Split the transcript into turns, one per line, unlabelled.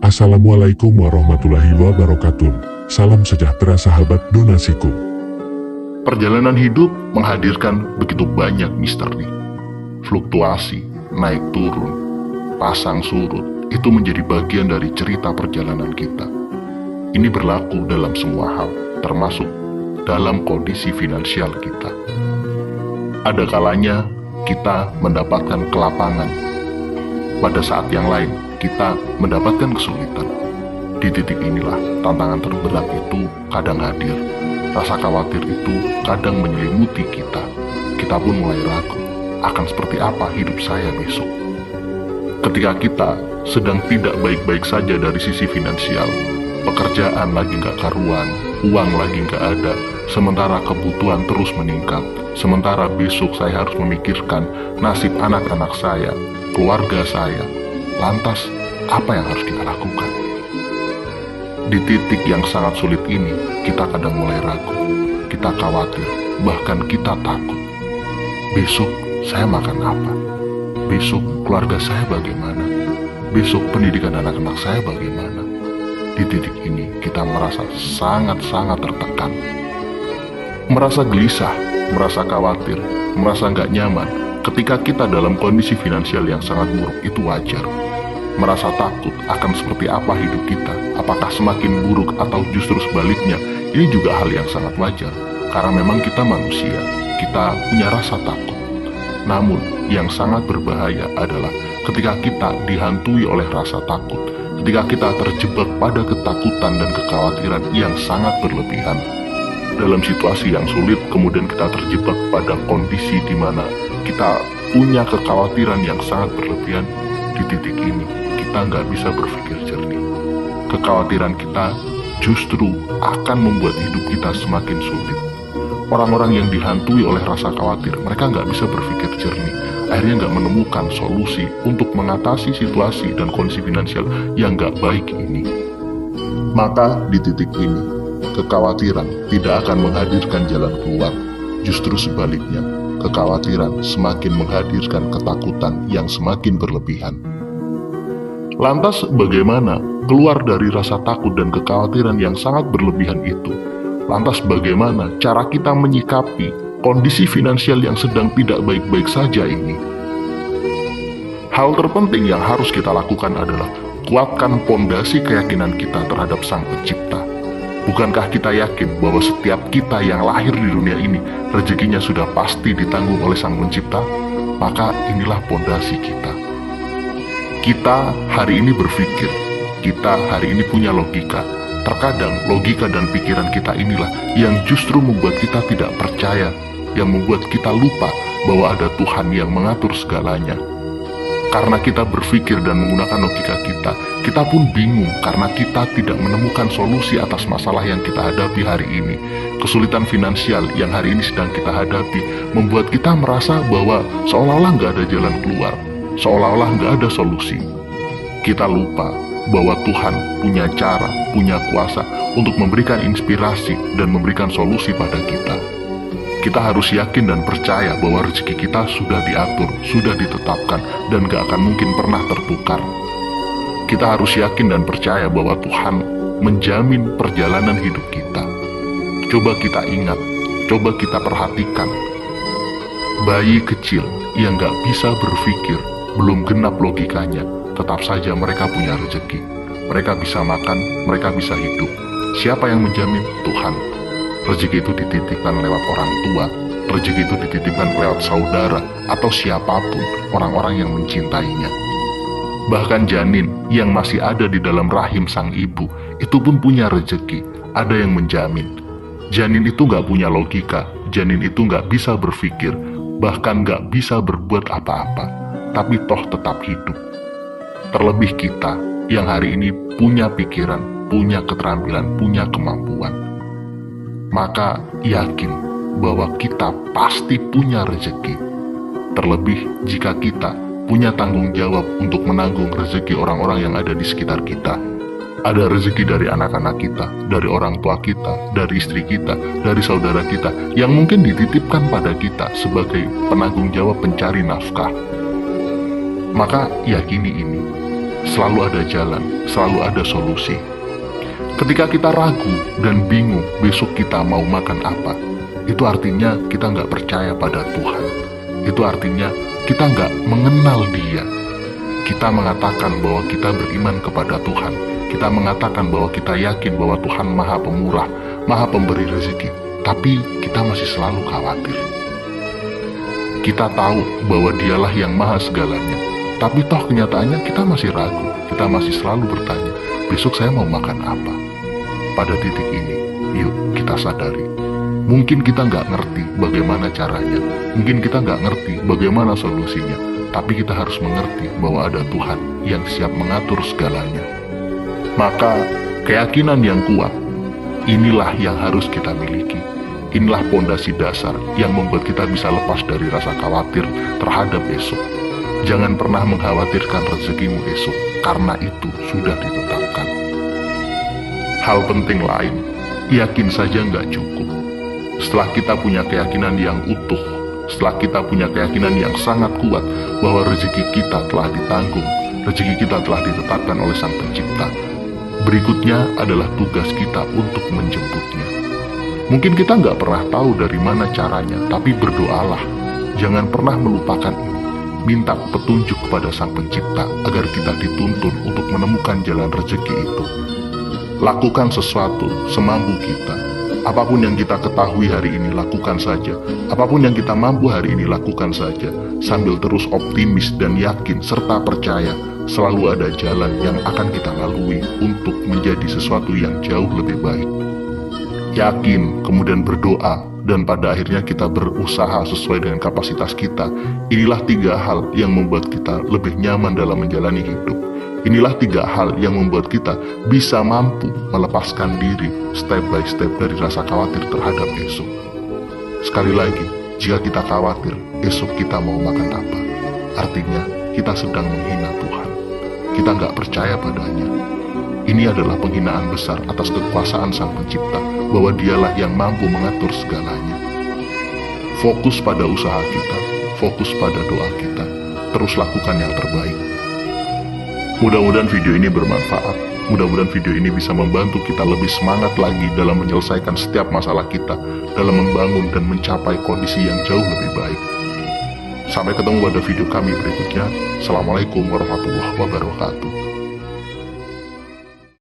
Assalamualaikum warahmatullahi wabarakatuh. Salam sejahtera sahabat donasiku.
Perjalanan hidup menghadirkan begitu banyak misteri. Fluktuasi, naik turun, pasang surut, itu menjadi bagian dari cerita perjalanan kita. Ini berlaku dalam semua hal, termasuk dalam kondisi finansial kita. Ada kalanya kita mendapatkan kelapangan. Pada saat yang lain, kita mendapatkan kesulitan. Di titik inilah tantangan terberat itu kadang hadir. Rasa khawatir itu kadang menyelimuti kita. Kita pun mulai ragu, akan seperti apa hidup saya besok. Ketika kita sedang tidak baik-baik saja dari sisi finansial, pekerjaan lagi nggak karuan, uang lagi nggak ada, sementara kebutuhan terus meningkat, sementara besok saya harus memikirkan nasib anak-anak saya, keluarga saya. Lantas, apa yang harus kita lakukan? Di titik yang sangat sulit ini, kita kadang mulai ragu, kita khawatir, bahkan kita takut. Besok saya makan apa? Besok keluarga saya bagaimana? Besok pendidikan anak-anak saya bagaimana? Di titik ini, kita merasa sangat-sangat tertekan. Merasa gelisah, merasa khawatir, merasa nggak nyaman. Ketika kita dalam kondisi finansial yang sangat buruk, itu wajar. Merasa takut akan seperti apa hidup kita, apakah semakin buruk atau justru sebaliknya, ini juga hal yang sangat wajar, karena memang kita manusia, kita punya rasa takut. Namun, yang sangat berbahaya adalah ketika kita dihantui oleh rasa takut, ketika kita terjebak pada ketakutan dan kekhawatiran yang sangat berlebihan. Dalam situasi yang sulit, kemudian kita terjebak pada kondisi di mana kita punya kekhawatiran yang sangat berlebihan. Di titik ini, kita nggak bisa berpikir jernih. Kekhawatiran kita justru akan membuat hidup kita semakin sulit. Orang-orang yang dihantui oleh rasa khawatir, mereka nggak bisa berpikir jernih. Akhirnya nggak menemukan solusi untuk mengatasi situasi dan kondisi finansial yang nggak baik ini. Maka di titik ini, kekhawatiran tidak akan menghadirkan jalan keluar. Justru sebaliknya, kekhawatiran semakin menghadirkan ketakutan yang semakin berlebihan. Lantas bagaimana keluar dari rasa takut dan kekhawatiran yang sangat berlebihan itu? Lantas bagaimana cara kita menyikapi kondisi finansial yang sedang tidak baik-baik saja ini? Hal terpenting yang harus kita lakukan adalah kuatkan pondasi keyakinan kita terhadap Sang Pencipta. Bukankah kita yakin bahwa setiap kita yang lahir di dunia ini rezekinya sudah pasti ditanggung oleh Sang Pencipta? Maka inilah pondasi kita. Kita hari ini berpikir, kita hari ini punya logika. Terkadang logika dan pikiran kita inilah yang justru membuat kita tidak percaya, yang membuat kita lupa bahwa ada Tuhan yang mengatur segalanya. Karena kita berpikir dan menggunakan logika kita pun bingung karena kita tidak menemukan solusi atas masalah yang kita hadapi hari ini. Kesulitan finansial yang hari ini sedang kita hadapi membuat kita merasa bahwa seolah-olah nggak ada jalan keluar, seolah-olah nggak ada solusi. Kita lupa bahwa Tuhan punya cara, punya kuasa untuk memberikan inspirasi dan memberikan solusi pada kita. Kita harus yakin dan percaya bahwa rezeki kita sudah diatur, sudah ditetapkan, dan gak akan mungkin pernah tertukar. Kita harus yakin dan percaya bahwa Tuhan menjamin perjalanan hidup kita. Coba kita ingat, coba kita perhatikan. Bayi kecil yang gak bisa berpikir, belum genap logikanya, tetap saja mereka punya rezeki. Mereka bisa makan, mereka bisa hidup. Siapa yang menjamin? Tuhan. Rezeki itu dititipkan lewat orang tua, rezeki itu dititipkan lewat saudara, atau siapapun orang-orang yang mencintainya. Bahkan janin yang masih ada di dalam rahim sang ibu, itu pun punya rezeki, ada yang menjamin. Janin itu gak punya logika, janin itu gak bisa berpikir, bahkan gak bisa berbuat apa-apa, tapi toh tetap hidup. Terlebih kita yang hari ini punya pikiran, punya keterampilan, punya kemampuan. Maka yakin bahwa kita pasti punya rezeki. Terlebih jika kita punya tanggung jawab untuk menanggung rezeki orang-orang yang ada di sekitar kita. Ada rezeki dari anak-anak kita, dari orang tua kita, dari istri kita, dari saudara kita, yang mungkin dititipkan pada kita sebagai penanggung jawab pencari nafkah. Maka yakini ini, selalu ada jalan, selalu ada solusi. Ketika kita ragu dan bingung besok kita mau makan apa, itu artinya kita nggak percaya pada Tuhan. Itu artinya kita nggak mengenal Dia. Kita mengatakan bahwa kita beriman kepada Tuhan. Kita mengatakan bahwa kita yakin bahwa Tuhan Maha Pemurah, Maha Pemberi rezeki. Tapi kita masih selalu khawatir. Kita tahu bahwa Dialah yang maha segalanya. Tapi toh kenyataannya kita masih ragu. Kita masih selalu bertanya, besok saya mau makan apa? Pada titik ini, yuk kita sadari. Mungkin kita nggak ngerti bagaimana caranya. Mungkin kita nggak ngerti bagaimana solusinya. Tapi kita harus mengerti bahwa ada Tuhan yang siap mengatur segalanya. Maka keyakinan yang kuat, inilah yang harus kita miliki. Inilah pondasi dasar yang membuat kita bisa lepas dari rasa khawatir terhadap esok. Jangan pernah mengkhawatirkan rezekimu esok, karena itu sudah ditetapkan. Hal penting lain, yakin saja nggak cukup. Setelah kita punya keyakinan yang utuh, setelah kita punya keyakinan yang sangat kuat bahwa rezeki kita telah ditanggung, rezeki kita telah ditetapkan oleh Sang Pencipta, berikutnya adalah tugas kita untuk menjemputnya. Mungkin kita nggak pernah tahu dari mana caranya, tapi berdoalah. Jangan pernah melupakan ini. Minta petunjuk kepada Sang Pencipta agar kita dituntun untuk menemukan jalan rezeki itu. Lakukan sesuatu semampu kita. Apapun yang kita ketahui hari ini, lakukan saja. Apapun yang kita mampu hari ini, lakukan saja. Sambil terus optimis dan yakin serta percaya selalu ada jalan yang akan kita lalui untuk menjadi sesuatu yang jauh lebih baik. Yakin, kemudian berdoa, dan pada akhirnya kita berusaha sesuai dengan kapasitas kita. Inilah 3 hal yang membuat kita lebih nyaman dalam menjalani hidup. Inilah 3 hal yang membuat kita bisa mampu melepaskan diri step by step dari rasa khawatir terhadap esok. Sekali lagi, jika kita khawatir esok kita mau makan apa, artinya kita sedang menghina Tuhan. Kita nggak percaya padanya. Ini adalah penghinaan besar atas kekuasaan Sang Pencipta, bahwa Dialah yang mampu mengatur segalanya. Fokus pada usaha kita, fokus pada doa kita, terus lakukan yang terbaik. Mudah-mudahan video ini bermanfaat. Mudah-mudahan video ini bisa membantu kita lebih semangat lagi dalam menyelesaikan setiap masalah kita, dalam membangun dan mencapai kondisi yang jauh lebih baik. Sampai ketemu pada video kami berikutnya. Assalamualaikum warahmatullahi wabarakatuh.